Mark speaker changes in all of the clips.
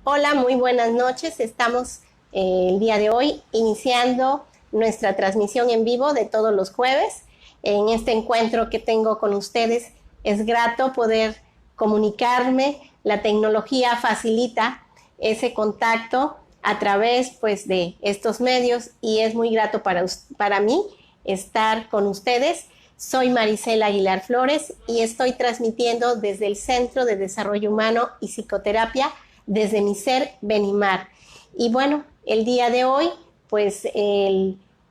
Speaker 1: Hola, muy buenas noches. Estamos el día de hoy iniciando nuestra transmisión en vivo de todos los jueves. En este encuentro que tengo con ustedes es grato poder comunicarme. La tecnología facilita ese contacto a través pues, de estos medios y es muy grato para mí estar con ustedes. Soy Maricela Aguilar Flores y estoy transmitiendo desde el Centro de Desarrollo Humano y Psicoterapia desde mi ser Benimar. Y bueno, el día de hoy, pues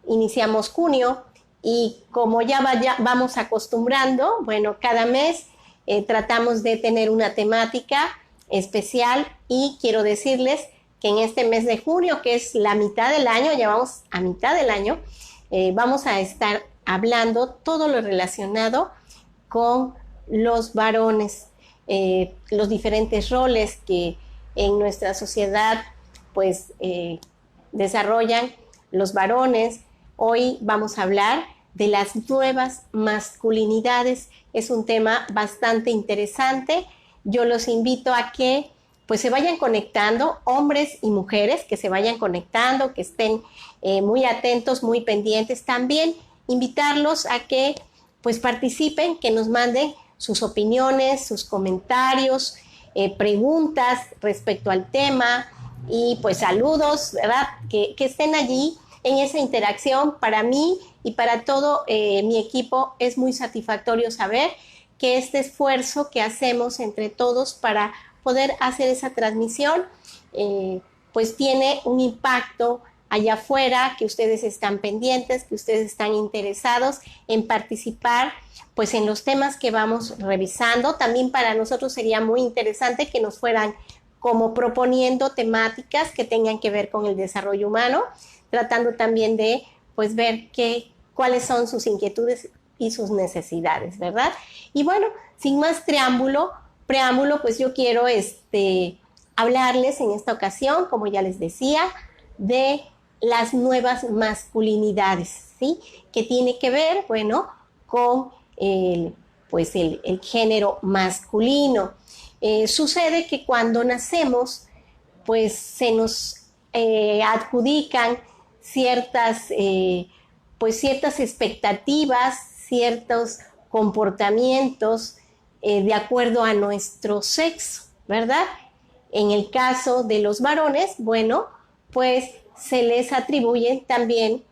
Speaker 1: iniciamos junio y como ya vamos acostumbrando, bueno, cada mes tratamos de tener una temática especial y quiero decirles que en este mes de junio, que es la mitad del año, ya vamos a mitad del año, vamos a estar hablando todo lo relacionado con los varones, los diferentes roles que en nuestra sociedad pues desarrollan los varones. Hoy vamos a hablar de las nuevas masculinidades. Es un tema bastante interesante. Yo los invito a que pues se vayan conectando, hombres y mujeres, que se vayan conectando, que estén muy atentos, muy pendientes. También invitarlos a que pues participen, que nos manden sus opiniones, sus comentarios, preguntas respecto al tema y pues saludos, ¿verdad? Que estén allí en esa interacción. Para mí y para todo mi equipo es muy satisfactorio saber que este esfuerzo que hacemos entre todos para poder hacer esa transmisión pues tiene un impacto allá afuera, que ustedes están pendientes, que ustedes están interesados en participar pues en los temas que vamos revisando. También para nosotros sería muy interesante que nos fueran como proponiendo temáticas que tengan que ver con el desarrollo humano, tratando también de pues ver cuáles son sus inquietudes y sus necesidades, ¿verdad? Y bueno, sin más preámbulo, pues yo quiero hablarles en esta ocasión, como ya les decía, de las nuevas masculinidades, ¿sí? Que tiene que ver, bueno, con el género masculino. Sucede que cuando nacemos, pues se nos adjudican ciertas expectativas, ciertos comportamientos de acuerdo a nuestro sexo, ¿verdad? En el caso de los varones, bueno, pues se les atribuyen también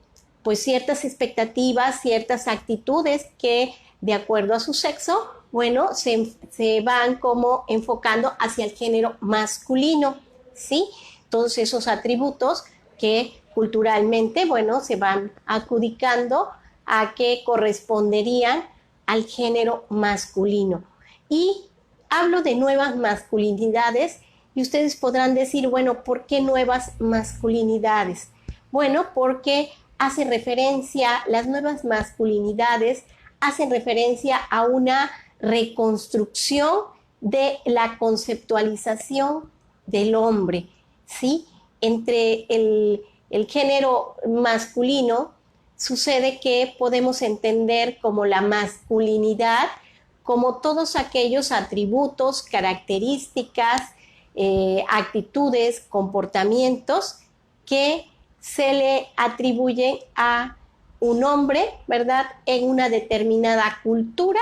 Speaker 1: pues ciertas expectativas, ciertas actitudes que de acuerdo a su sexo, bueno, se van como enfocando hacia el género masculino, ¿sí? Todos esos atributos que culturalmente, bueno, se van adjudicando a que corresponderían al género masculino. Y hablo de nuevas masculinidades y ustedes podrán decir, bueno, ¿por qué nuevas masculinidades? Bueno, porque las nuevas masculinidades hacen referencia a una reconstrucción de la conceptualización del hombre, ¿sí? Entre el género masculino sucede que podemos entender como la masculinidad como todos aquellos atributos, características, actitudes, comportamientos que se le atribuyen a un hombre, ¿verdad? En una determinada cultura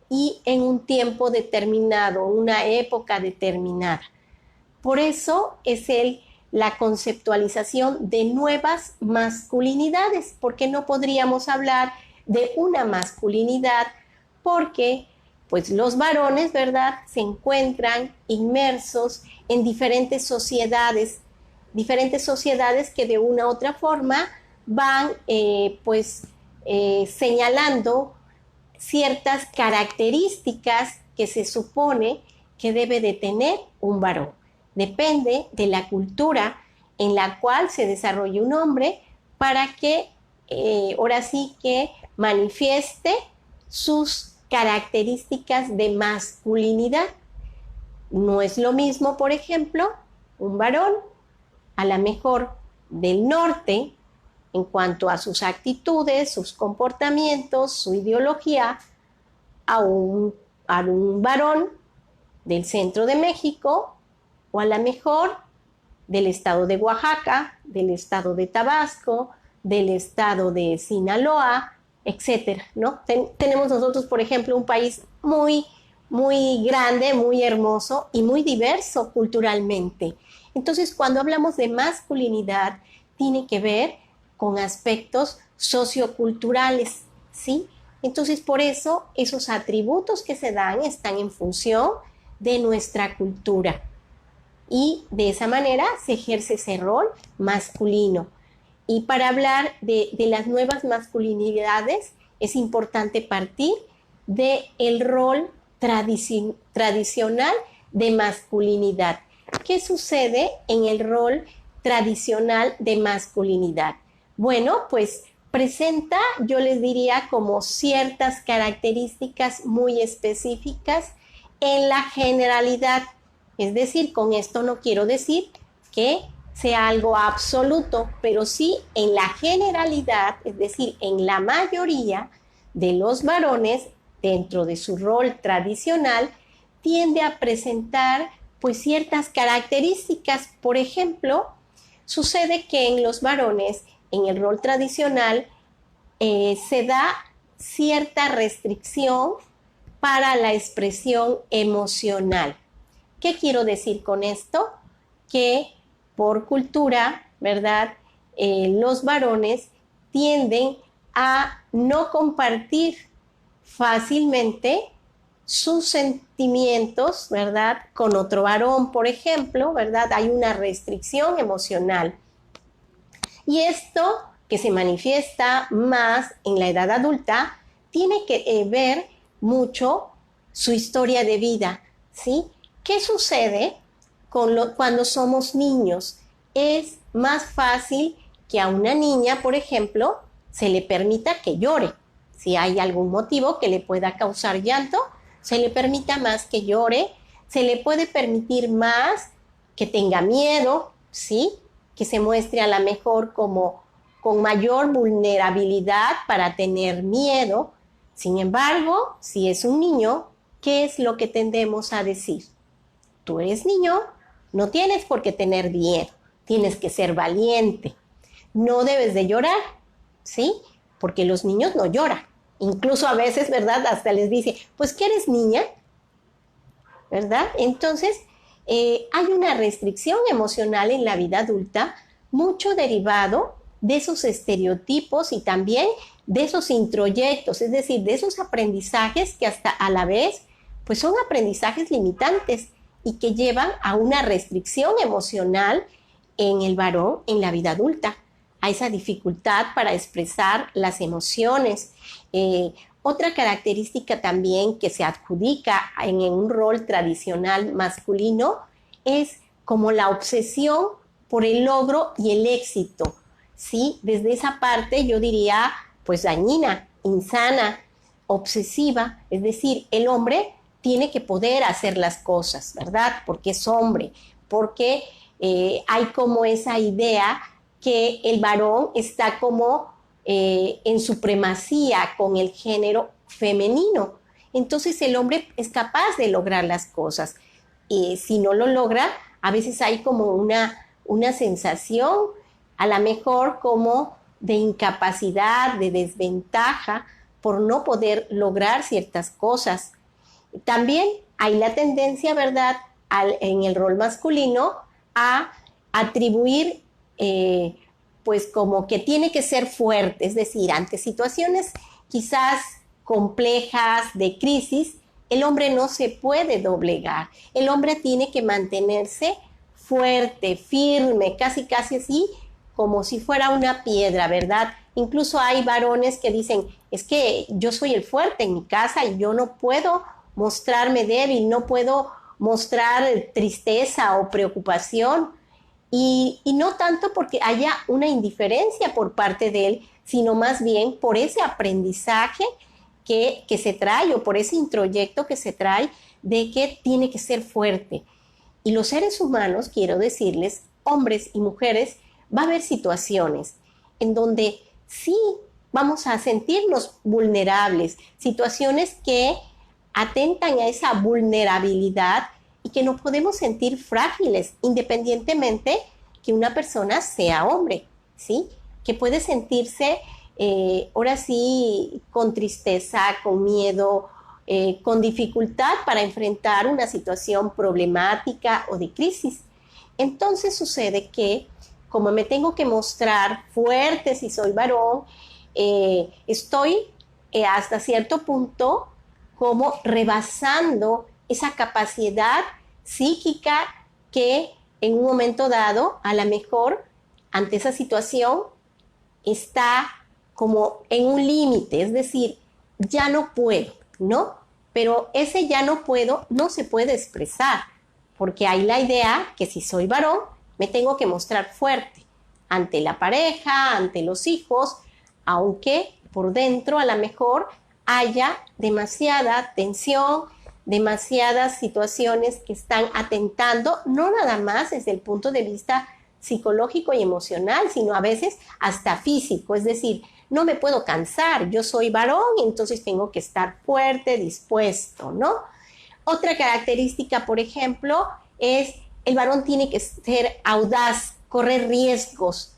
Speaker 1: y en un tiempo determinado, una época determinada. Por eso es la conceptualización de nuevas masculinidades, porque no podríamos hablar de una masculinidad porque pues los varones, ¿verdad?, se encuentran inmersos en diferentes sociedades que de una u otra forma van señalando ciertas características que se supone que debe de tener un varón. Depende de la cultura en la cual se desarrolle un hombre para que ahora sí que manifieste sus características de masculinidad. No es lo mismo, por ejemplo, un varón a lo mejor del norte en cuanto a sus actitudes, sus comportamientos, su ideología, a un varón del centro de México o a lo mejor del estado de Oaxaca, del estado de Tabasco, del estado de Sinaloa, etcétera, ¿no? Tenemos nosotros, por ejemplo, un país muy grande, muy hermoso y muy diverso culturalmente. Entonces, cuando hablamos de masculinidad, tiene que ver con aspectos socioculturales, ¿sí? Entonces, por eso, esos atributos que se dan están en función de nuestra cultura. Y de esa manera se ejerce ese rol masculino. Y para hablar de las nuevas masculinidades, es importante partir del rol tradicional de masculinidad. ¿Qué sucede en el rol tradicional de masculinidad? Bueno, pues presenta, yo les diría, como ciertas características muy específicas en la generalidad. Es decir, con esto no quiero decir que sea algo absoluto, pero sí en la generalidad, es decir, en la mayoría de los varones, dentro de su rol tradicional, tiende a presentar pues ciertas características. Por ejemplo, sucede que en los varones, en el rol tradicional, se da cierta restricción para la expresión emocional. ¿Qué quiero decir con esto? Que por cultura, ¿verdad? Los varones tienden a no compartir fácilmente sus sentimientos, ¿verdad? Con otro varón, por ejemplo, ¿verdad? Hay una restricción emocional. Y esto, que se manifiesta más en la edad adulta, tiene que ver mucho su historia de vida, ¿sí? ¿Qué sucede cuando somos niños? Es más fácil que a una niña, por ejemplo, se le permita que llore. Si hay algún motivo que le pueda causar llanto, se le permita más que llore, se le puede permitir más que tenga miedo, ¿sí? Que se muestre a lo mejor como con mayor vulnerabilidad para tener miedo. Sin embargo, si es un niño, ¿qué es lo que tendemos a decir? Tú eres niño, no tienes por qué tener miedo, tienes que ser valiente, no debes de llorar, ¿sí? Porque los niños no lloran. Incluso a veces, ¿verdad? Hasta les dice, pues que eres niña, ¿verdad? Entonces, hay una restricción emocional en la vida adulta, mucho derivado de esos estereotipos y también de esos introyectos, es decir, de esos aprendizajes que hasta a la vez, pues son aprendizajes limitantes y que llevan a una restricción emocional en el varón en la vida adulta, a esa dificultad para expresar las emociones. Otra característica también que se adjudica en un rol tradicional masculino es como la obsesión por el logro y el éxito, ¿sí? Desde esa parte yo diría, pues dañina, insana, obsesiva, es decir, el hombre tiene que poder hacer las cosas, ¿verdad? Porque es hombre, porque hay como esa idea que el varón está como en supremacía con el género femenino. Entonces el hombre es capaz de lograr las cosas. Y si no lo logra, a veces hay como una sensación, a lo mejor como de incapacidad, de desventaja, por no poder lograr ciertas cosas. También hay la tendencia, ¿verdad?, en el rol masculino a atribuir pues como que tiene que ser fuerte, es decir, ante situaciones quizás complejas de crisis, el hombre no se puede doblegar, el hombre tiene que mantenerse fuerte, firme, casi así, como si fuera una piedra, ¿verdad? Incluso hay varones que dicen, es que yo soy el fuerte en mi casa y yo no puedo mostrarme débil, no puedo mostrar tristeza o preocupación. Y no tanto porque haya una indiferencia por parte de él, sino más bien por ese aprendizaje que se trae o por ese introyecto que se trae de que tiene que ser fuerte. Y los seres humanos, quiero decirles, hombres y mujeres, va a haber situaciones en donde sí vamos a sentirnos vulnerables, situaciones que atentan a esa vulnerabilidad y que nos podemos sentir frágiles, independientemente que una persona sea hombre, ¿sí? Que puede sentirse, ahora sí, con tristeza, con miedo, con dificultad para enfrentar una situación problemática o de crisis. Entonces sucede que, como me tengo que mostrar fuerte si soy varón, estoy hasta cierto punto como rebasando esa capacidad psíquica que en un momento dado, a lo mejor, ante esa situación, está como en un límite, es decir, ya no puedo, ¿no? Pero ese ya no puedo no se puede expresar, porque hay la idea que si soy varón, me tengo que mostrar fuerte ante la pareja, ante los hijos, aunque por dentro a lo mejor haya demasiada tensión, demasiadas situaciones que están atentando, no nada más desde el punto de vista psicológico y emocional, sino a veces hasta físico, es decir, no me puedo cansar, yo soy varón, entonces tengo que estar fuerte, dispuesto, ¿no? Otra característica, por ejemplo, es el varón tiene que ser audaz, correr riesgos,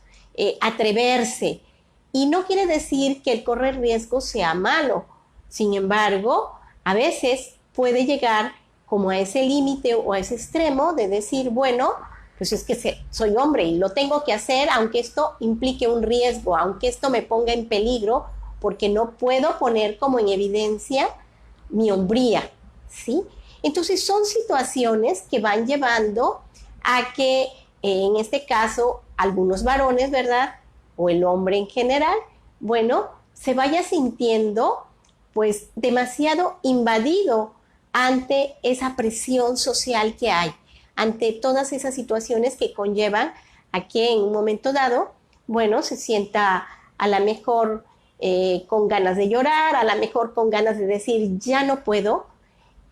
Speaker 1: atreverse. Y no quiere decir que el correr riesgos sea malo. Sin embargo, a veces puede llegar como a ese límite o a ese extremo de decir, bueno, pues es que soy hombre y lo tengo que hacer aunque esto implique un riesgo, aunque esto me ponga en peligro, porque no puedo poner como en evidencia mi hombría, ¿sí? Entonces son situaciones que van llevando a que en este caso algunos varones, ¿verdad? O el hombre en general, bueno, se vaya sintiendo pues demasiado invadido ante esa presión social que hay, ante todas esas situaciones que conllevan a que en un momento dado, bueno, se sienta a lo mejor con ganas de llorar, a lo mejor con ganas de decir ya no puedo.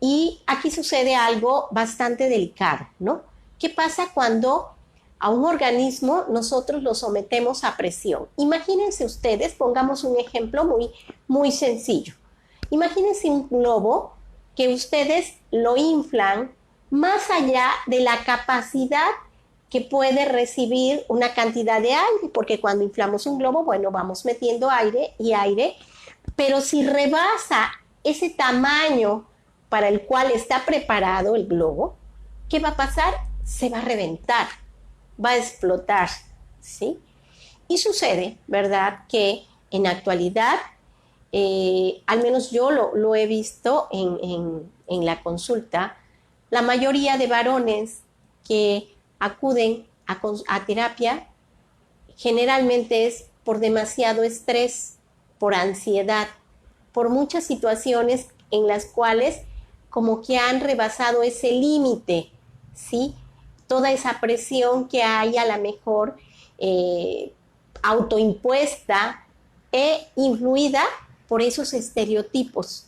Speaker 1: Y aquí sucede algo bastante delicado, ¿no? ¿Qué pasa cuando a un organismo nosotros lo sometemos a presión? Imagínense ustedes, pongamos un ejemplo muy sencillo. Imagínense un globo que ustedes lo inflan más allá de la capacidad que puede recibir una cantidad de aire, porque cuando inflamos un globo, bueno, vamos metiendo aire y aire, pero si rebasa ese tamaño para el cual está preparado el globo, ¿qué va a pasar? Se va a reventar, va a explotar, ¿sí? Y sucede, ¿verdad?, que en la actualidad, al menos yo lo he visto en la consulta, la mayoría de varones que acuden a terapia generalmente es por demasiado estrés, por ansiedad, por muchas situaciones en las cuales como que han rebasado ese límite, ¿sí? Toda esa presión que hay a la mejor autoimpuesta e influida por esos estereotipos,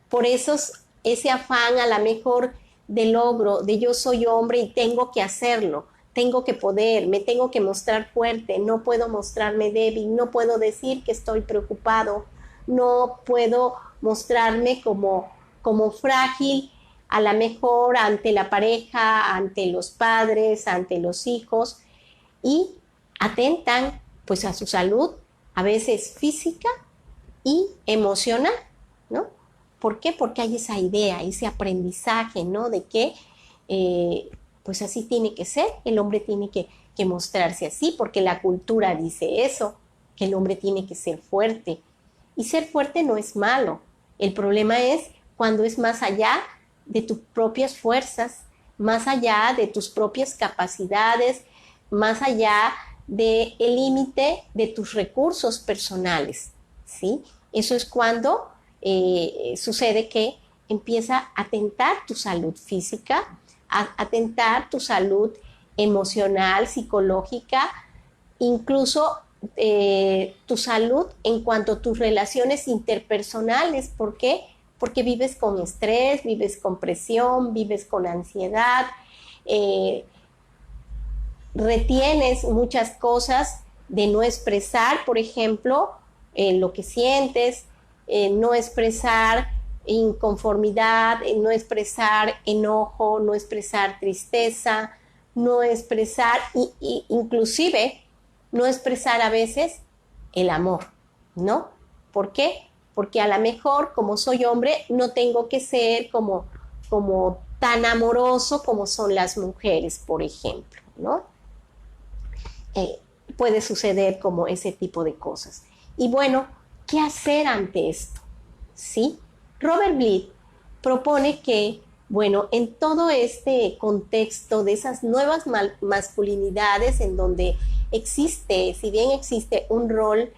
Speaker 1: por ese afán a la mejor de logro, de yo soy hombre y tengo que hacerlo, tengo que poder, me tengo que mostrar fuerte, no puedo mostrarme débil, no puedo decir que estoy preocupado, no puedo mostrarme como frágil, a la mejor ante la pareja, ante los padres, ante los hijos, y atentan pues a su salud, a veces física y emocional, ¿no? ¿Por qué? Porque hay esa idea, ese aprendizaje, ¿no? De que pues así tiene que ser, el hombre tiene que mostrarse así, porque la cultura dice eso, que el hombre tiene que ser fuerte. Y ser fuerte no es malo. El problema es cuando es más allá de tus propias fuerzas, más allá de tus propias capacidades, más allá del límite de tus recursos personales, ¿sí? Eso es cuando sucede que empieza a atentar tu salud física, a atentar tu salud emocional, psicológica, incluso tu salud en cuanto a tus relaciones interpersonales. ¿Por qué? Porque vives con estrés, vives con presión, vives con ansiedad, retienes muchas cosas de no expresar, por ejemplo, lo que sientes, no expresar inconformidad, no expresar enojo, no expresar tristeza, no expresar, inclusive no expresar a veces el amor, ¿no? ¿Por qué? Porque a lo mejor, como soy hombre, no tengo que ser como tan amoroso como son las mujeres, por ejemplo, ¿no? Puede suceder como ese tipo de cosas. Y bueno, ¿qué hacer ante esto? ¿Sí? Robert Blyth propone que, bueno, en todo este contexto de esas nuevas masculinidades en donde existe, si bien existe un rol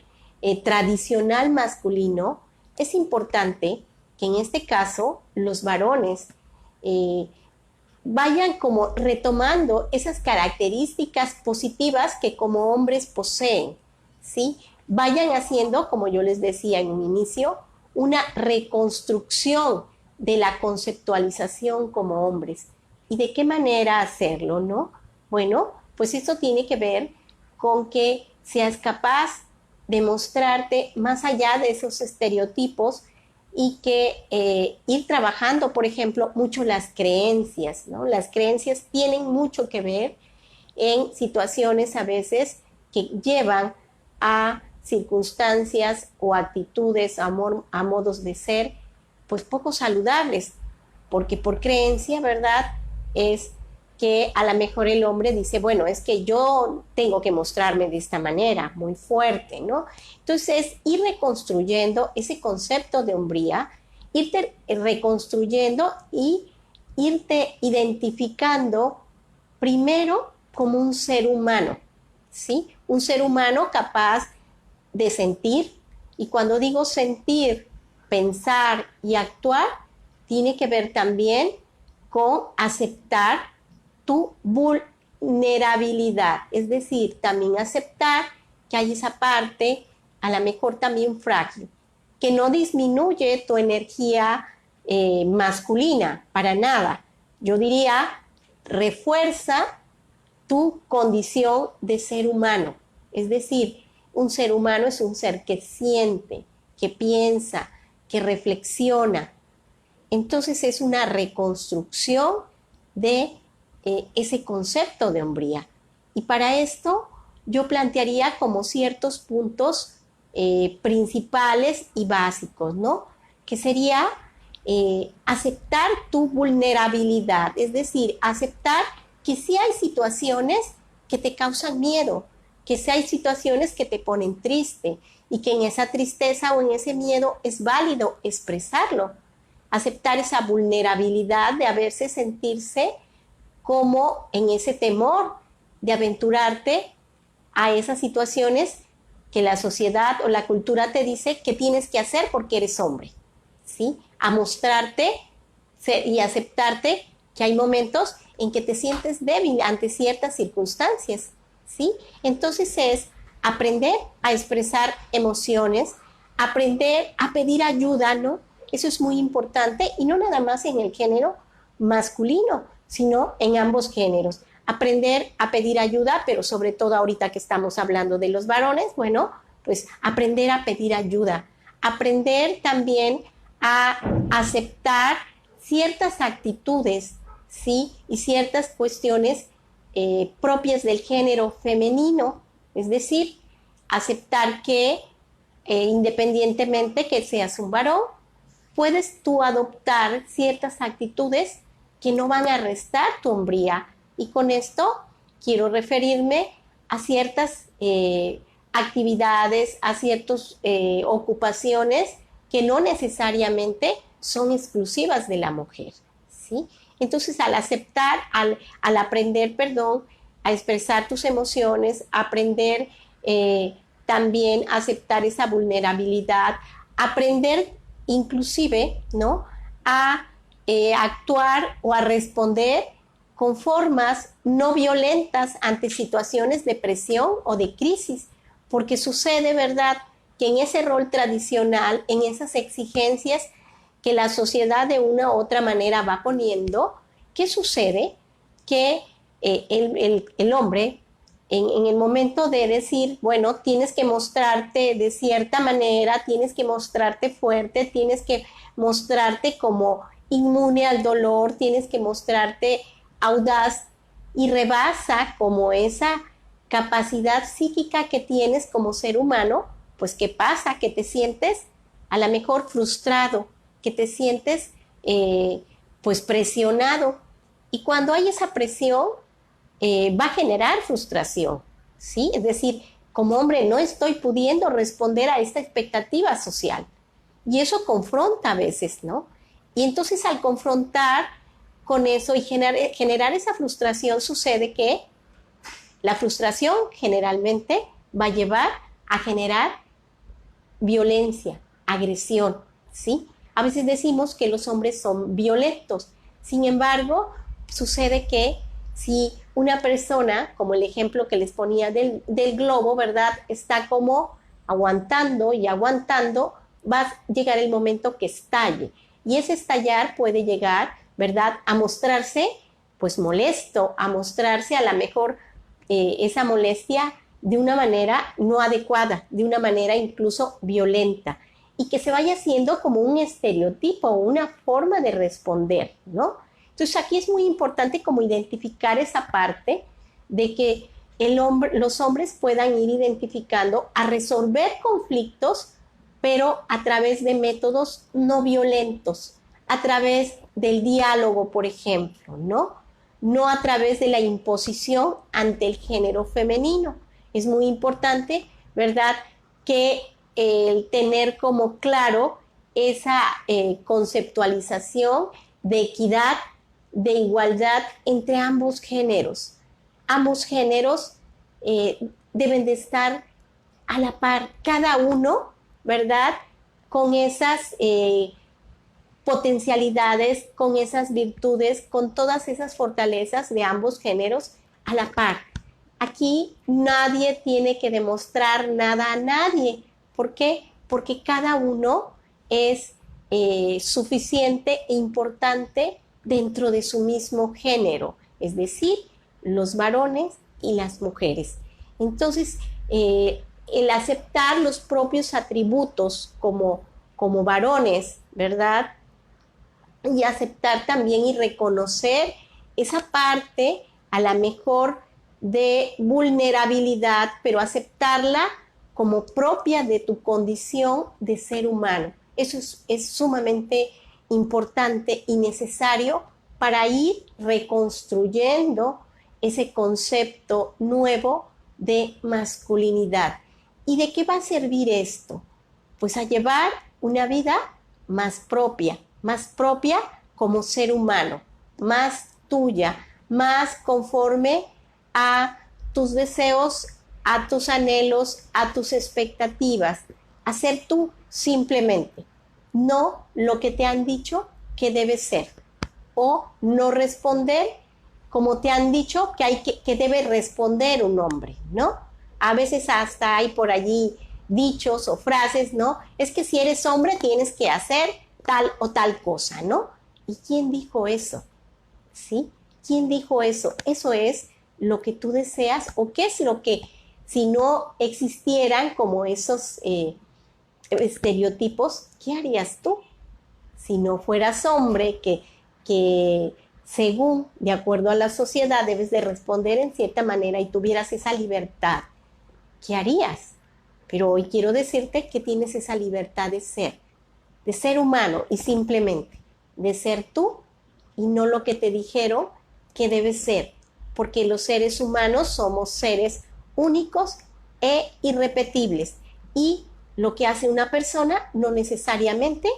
Speaker 1: tradicional masculino, es importante que en este caso los varones vayan como retomando esas características positivas que como hombres poseen, ¿sí? Vayan haciendo, como yo les decía en un inicio, una reconstrucción de la conceptualización como hombres. ¿Y de qué manera hacerlo, no? Bueno, pues esto tiene que ver con que seas capaz de mostrarte más allá de esos estereotipos y que ir trabajando, por ejemplo, mucho las creencias, ¿no? Las creencias tienen mucho que ver en situaciones a veces que llevan a circunstancias o actitudes, a modos de ser, pues poco saludables, porque por creencia, ¿verdad? Es que a lo mejor el hombre dice, bueno, es que yo tengo que mostrarme de esta manera, muy fuerte, ¿no? Entonces, ir reconstruyendo ese concepto de hombría, irte reconstruyendo y irte identificando primero como un ser humano, ¿sí? Un ser humano capaz de sentir, y cuando digo sentir, pensar y actuar, tiene que ver también con aceptar tu vulnerabilidad, es decir, también aceptar que hay esa parte, a lo mejor también frágil, que no disminuye tu energía masculina, para nada. Yo diría, refuerza tu condición de ser humano, es decir, un ser humano es un ser que siente, que piensa, que reflexiona. Entonces es una reconstrucción de ese concepto de hombría. Y para esto yo plantearía como ciertos puntos principales y básicos, ¿no? Que sería aceptar tu vulnerabilidad, es decir, aceptar que sí hay situaciones que te causan miedo, que sí hay situaciones que te ponen triste y que en esa tristeza o en ese miedo es válido expresarlo. Aceptar esa vulnerabilidad de a veces sentirse como en ese temor de aventurarte a esas situaciones que la sociedad o la cultura te dice que tienes que hacer porque eres hombre, ¿sí? A mostrarte y aceptarte que hay momentos en que te sientes débil ante ciertas circunstancias, ¿sí? Entonces es aprender a expresar emociones, aprender a pedir ayuda, ¿no? Eso es muy importante y no nada más en el género masculino, sino en ambos géneros. Aprender a pedir ayuda, pero sobre todo ahorita que estamos hablando de los varones, bueno, pues aprender a pedir ayuda, aprender también a aceptar ciertas actitudes, ¿sí? Y ciertas cuestiones propias del género femenino, es decir, aceptar que independientemente que seas un varón, puedes tú adoptar ciertas actitudes que no van a restar tu hombría. Y con esto quiero referirme a ciertas actividades, a ciertas ocupaciones que no necesariamente son exclusivas de la mujer, ¿sí? Entonces, al aceptar, al aprender, perdón, a expresar tus emociones, aprender también a aceptar esa vulnerabilidad, aprender inclusive, ¿no? A actuar o a responder con formas no violentas ante situaciones de presión o de crisis, porque sucede, ¿verdad?, que en ese rol tradicional, en esas exigencias que la sociedad de una u otra manera va poniendo, ¿qué sucede? Que el hombre, en el momento de decir, bueno, tienes que mostrarte de cierta manera, tienes que mostrarte fuerte, tienes que mostrarte como inmune al dolor, tienes que mostrarte audaz, y rebasa como esa capacidad psíquica que tienes como ser humano, pues ¿qué pasa? Que te sientes a lo mejor frustrado, que te sientes pues presionado. Y cuando hay esa presión, va a generar frustración, ¿sí? Es decir, como hombre no estoy pudiendo responder a esta expectativa social. Y eso confronta a veces, ¿no? Y entonces al confrontar con eso y generar esa frustración, sucede que la frustración generalmente va a llevar a generar violencia, agresión, ¿sí? A veces decimos que los hombres son violentos. Sin embargo, sucede que si una persona, como el ejemplo que les ponía del globo, ¿verdad? Está como aguantando y aguantando, va a llegar el momento que estalle. Y ese estallar puede llegar, ¿verdad? A mostrarse, pues molesto, a mostrarse a lo mejor esa molestia de una manera no adecuada, de una manera incluso violenta, y que se vaya haciendo como un estereotipo, una forma de responder, ¿no? Entonces aquí es muy importante como identificar esa parte de que los hombres puedan ir identificando a resolver conflictos, pero a través de métodos no violentos, a través del diálogo, por ejemplo, ¿no? No a través de la imposición ante el género femenino. Es muy importante, ¿verdad?, que el tener como claro esa conceptualización de equidad, de igualdad entre ambos géneros. Ambos géneros deben de estar a la par, cada uno, ¿verdad?, con esas potencialidades, con esas virtudes, con todas esas fortalezas de ambos géneros a la par. Aquí nadie tiene que demostrar nada a nadie. ¿Por qué? Porque cada uno es suficiente e importante dentro de su mismo género, es decir, los varones y las mujeres. Entonces, el aceptar los propios atributos como varones, ¿verdad?, y aceptar también y reconocer esa parte a la mejor de vulnerabilidad, pero aceptarla como propia de tu condición de ser humano. Eso es sumamente importante y necesario para ir reconstruyendo ese concepto nuevo de masculinidad. ¿Y de qué va a servir esto? Pues a llevar una vida más propia como ser humano, más tuya, más conforme a tus deseos, a tus anhelos, a tus expectativas, a ser tú simplemente, no lo que te han dicho que debes ser, o no responder como te han dicho que debe responder un hombre, ¿no? A veces hasta hay por allí dichos o frases, ¿no? Es que si eres hombre tienes que hacer tal o tal cosa, ¿no? ¿Y quién dijo eso? ¿Sí? ¿Quién dijo eso? Eso es lo que tú deseas, o qué es lo que, si no existieran como esos estereotipos, ¿qué harías tú? Si no fueras hombre, que según, de acuerdo a la sociedad, debes de responder en cierta manera y tuvieras esa libertad, ¿qué harías? Pero hoy quiero decirte que tienes esa libertad de ser humano, y simplemente de ser tú y no lo que te dijeron que debes ser, porque los seres humanos somos seres únicos e irrepetibles, y lo que hace una persona no necesariamente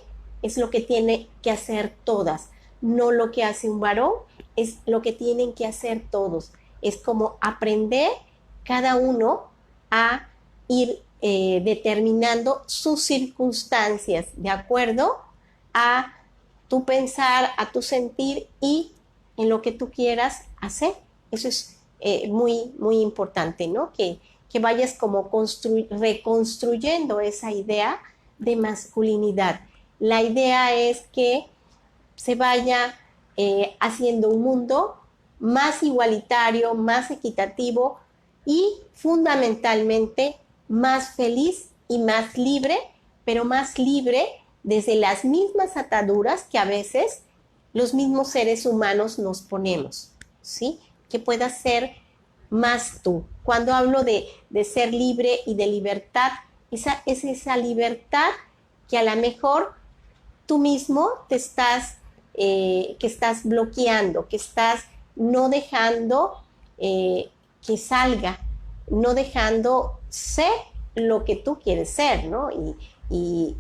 Speaker 1: es lo que tiene que hacer todas, no lo que hace un varón es lo que tienen que hacer todos. Es como aprender cada uno a ir determinando sus circunstancias de acuerdo a tu pensar, a tu sentir y en lo que tú quieras hacer. Eso es muy, muy importante, ¿no? Que vayas como reconstruyendo esa idea de masculinidad. La idea es que se vaya haciendo un mundo más igualitario, más equitativo y fundamentalmente más feliz y más libre, pero más libre desde las mismas ataduras que a veces los mismos seres humanos nos ponemos, ¿sí? que puedas ser más tú. Cuando hablo de ser libre y de libertad, es esa libertad que a lo mejor tú mismo te estás, que estás bloqueando, que estás no dejando que salga, no dejando ser lo que tú quieres ser, ¿no? Y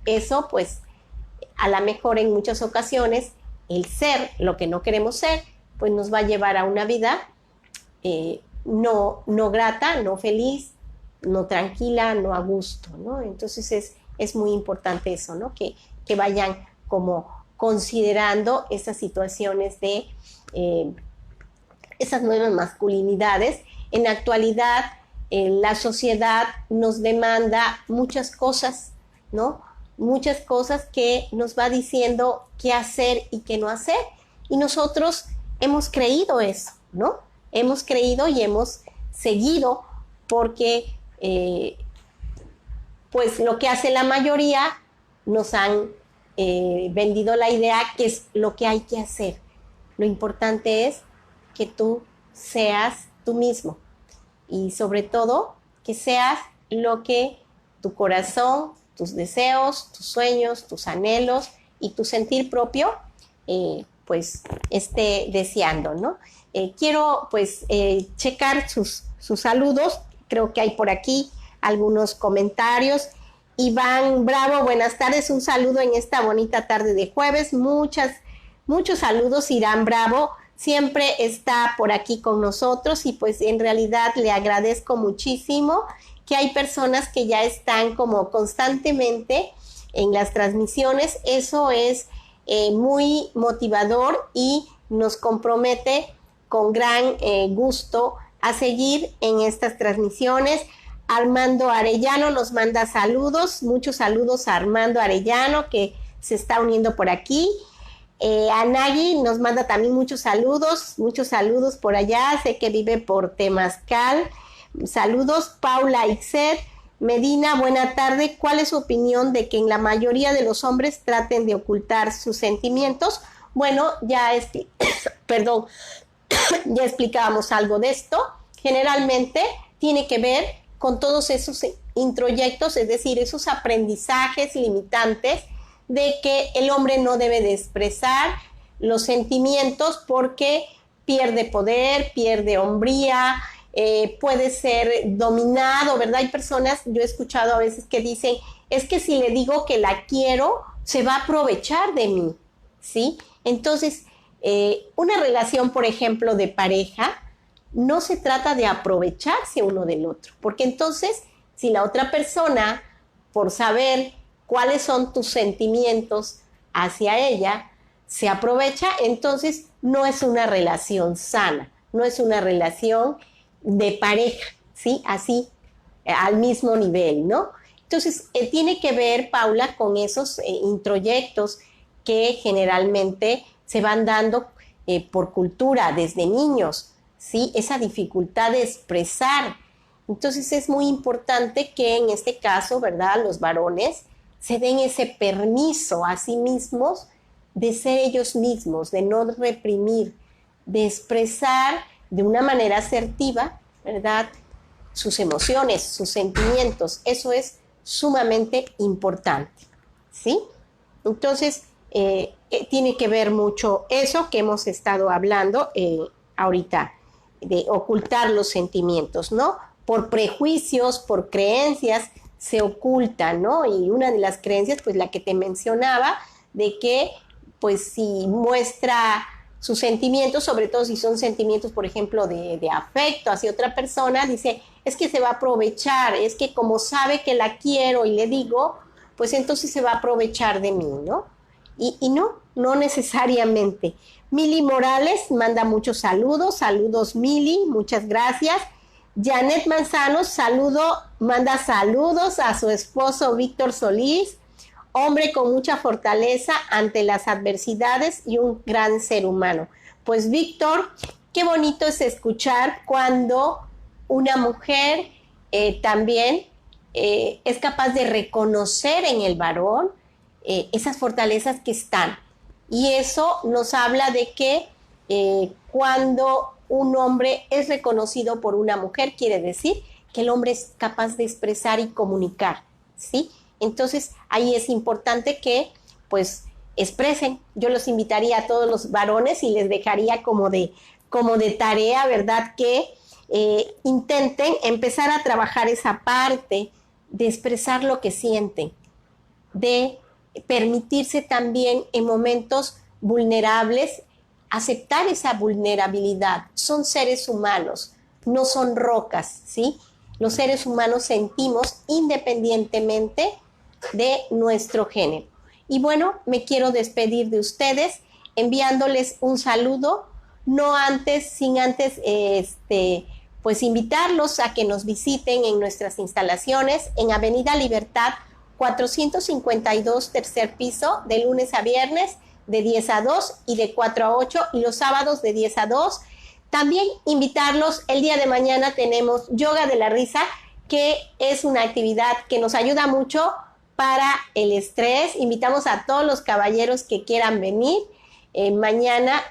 Speaker 1: eso, pues, a lo mejor en muchas ocasiones, el ser lo que no queremos ser, pues nos va a llevar a una vida no grata, no feliz, no tranquila, no a gusto, ¿no? Entonces es muy importante eso, ¿no? Que vayan como considerando esas situaciones de esas nuevas masculinidades. En la actualidad, la sociedad nos demanda muchas cosas, ¿no? Muchas cosas que nos va diciendo qué hacer y qué no hacer. Y nosotros hemos creído eso, ¿no? Hemos creído y hemos seguido porque pues lo que hace la mayoría nos han vendido la idea que es lo que hay que hacer. Lo importante es que tú seas tú mismo y sobre todo que seas lo que tu corazón, tus deseos, tus sueños, tus anhelos y tu sentir propio pues esté deseando, ¿no? Quiero pues checar sus saludos, creo que hay por aquí algunos comentarios. Iván Bravo, buenas tardes, un saludo en esta bonita tarde de jueves, muchos saludos. Irán Bravo siempre está por aquí con nosotros y pues en realidad le agradezco muchísimo que hay personas que ya están como constantemente en las transmisiones. Eso es muy motivador y nos compromete con gran gusto a seguir en estas transmisiones. Armando Arellano nos manda saludos, muchos saludos a Armando Arellano que se está uniendo por aquí. Anagi nos manda también muchos saludos por allá, sé que vive por Temazcal. Saludos. Paula Ixet Medina, buena tarde. ¿Cuál es su opinión de que en la mayoría de los hombres traten de ocultar sus sentimientos? Bueno, ya explicábamos algo de esto. Generalmente tiene que ver con todos esos introyectos, es decir, esos aprendizajes limitantes de que el hombre no debe de expresar los sentimientos porque pierde poder, pierde hombría, puede ser dominado, ¿verdad? Hay personas, yo he escuchado a veces que dicen, es que si le digo que la quiero, se va a aprovechar de mí, ¿sí? Entonces, una relación, por ejemplo, de pareja, no se trata de aprovecharse uno del otro, porque entonces, si la otra persona, por saber cuáles son tus sentimientos hacia ella, se aprovecha, entonces no es una relación sana, no es una relación de pareja, ¿sí? Así, al mismo nivel, ¿no? Entonces, tiene que ver, Paula, con esos introyectos que generalmente se van dando por cultura desde niños, ¿sí? Esa dificultad de expresar. Entonces, es muy importante que en este caso, ¿verdad?, los varones se den ese permiso a sí mismos de ser ellos mismos, de no reprimir, de expresar de una manera asertiva, ¿verdad?, sus emociones, sus sentimientos. Eso es sumamente importante, ¿sí? Entonces, tiene que ver mucho eso que hemos estado hablando ahorita, de ocultar los sentimientos, ¿no? Por prejuicios, por creencias, se ocultan, ¿no? Y una de las creencias, pues la que te mencionaba, de que, pues si muestra sus sentimientos, sobre todo si son sentimientos, por ejemplo, de afecto hacia otra persona, dice, es que se va a aprovechar, es que como sabe que la quiero y le digo, pues entonces se va a aprovechar de mí, ¿no? Y no necesariamente. Mili Morales manda muchos saludos Mili, muchas gracias. Janet Manzano, manda saludos a su esposo Víctor Solís, hombre con mucha fortaleza ante las adversidades y un gran ser humano. Pues Víctor, qué bonito es escuchar cuando una mujer también es capaz de reconocer en el varón esas fortalezas que están. Y eso nos habla de que cuando un hombre es reconocido por una mujer, quiere decir que el hombre es capaz de expresar y comunicar, ¿sí? Entonces, ahí es importante que, pues, expresen. Yo los invitaría a todos los varones y les dejaría como de tarea, ¿verdad? Que intenten empezar a trabajar esa parte de expresar lo que sienten, de permitirse también en momentos vulnerables aceptar esa vulnerabilidad. Son seres humanos, no son rocas, ¿sí? Los seres humanos sentimos independientemente de nuestro género. Y bueno, me quiero despedir de ustedes enviándoles un saludo, no antes, sin antes, pues invitarlos a que nos visiten en nuestras instalaciones en Avenida Libertad 452, tercer piso, de lunes a viernes, de 10 a 2 y de 4 a 8, y los sábados de 10 a 2. También invitarlos, el día de mañana tenemos Yoga de la Risa, que es una actividad que nos ayuda mucho para el estrés. Invitamos a todos los caballeros que quieran venir. Mañana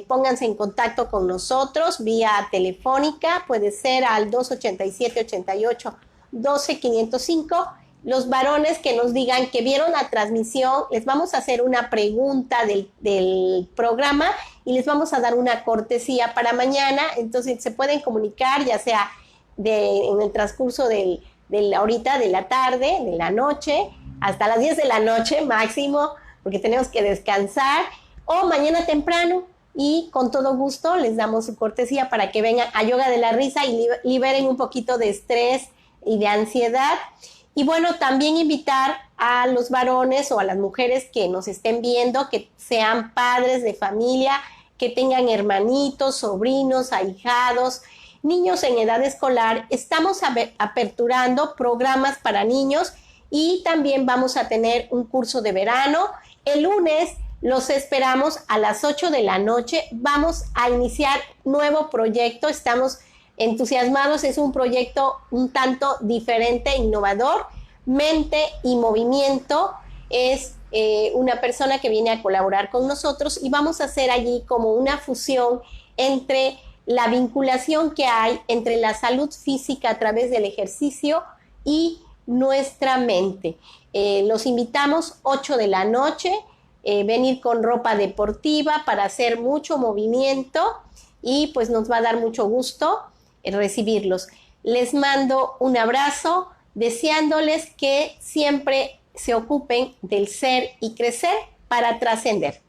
Speaker 1: pónganse en contacto con nosotros vía telefónica, puede ser al 287-88-12-505. Los varones que nos digan que vieron la transmisión, les vamos a hacer una pregunta del programa y les vamos a dar una cortesía para mañana. Entonces se pueden comunicar ya sea en el transcurso ahorita de la tarde, de la noche, hasta las 10 de la noche máximo, porque tenemos que descansar, o mañana temprano, y con todo gusto les damos su cortesía para que vengan a Yoga de la Risa y liberen un poquito de estrés y de ansiedad. Y bueno, también invitar a los varones o a las mujeres que nos estén viendo, que sean padres de familia, que tengan hermanitos, sobrinos, ahijados, niños en edad escolar. Estamos aperturando programas para niños y también vamos a tener un curso de verano. El lunes los esperamos a las 8 de la noche. Vamos a iniciar nuevo proyecto. Estamos entusiasmados, es un proyecto un tanto diferente, innovador. Mente y Movimiento es una persona que viene a colaborar con nosotros y vamos a hacer allí como una fusión entre la vinculación que hay entre la salud física a través del ejercicio y nuestra mente. Los invitamos 8 de la noche, venir con ropa deportiva para hacer mucho movimiento y pues nos va a dar mucho gusto recibirlos. Les mando un abrazo, deseándoles que siempre se ocupen del ser y crecer para trascender.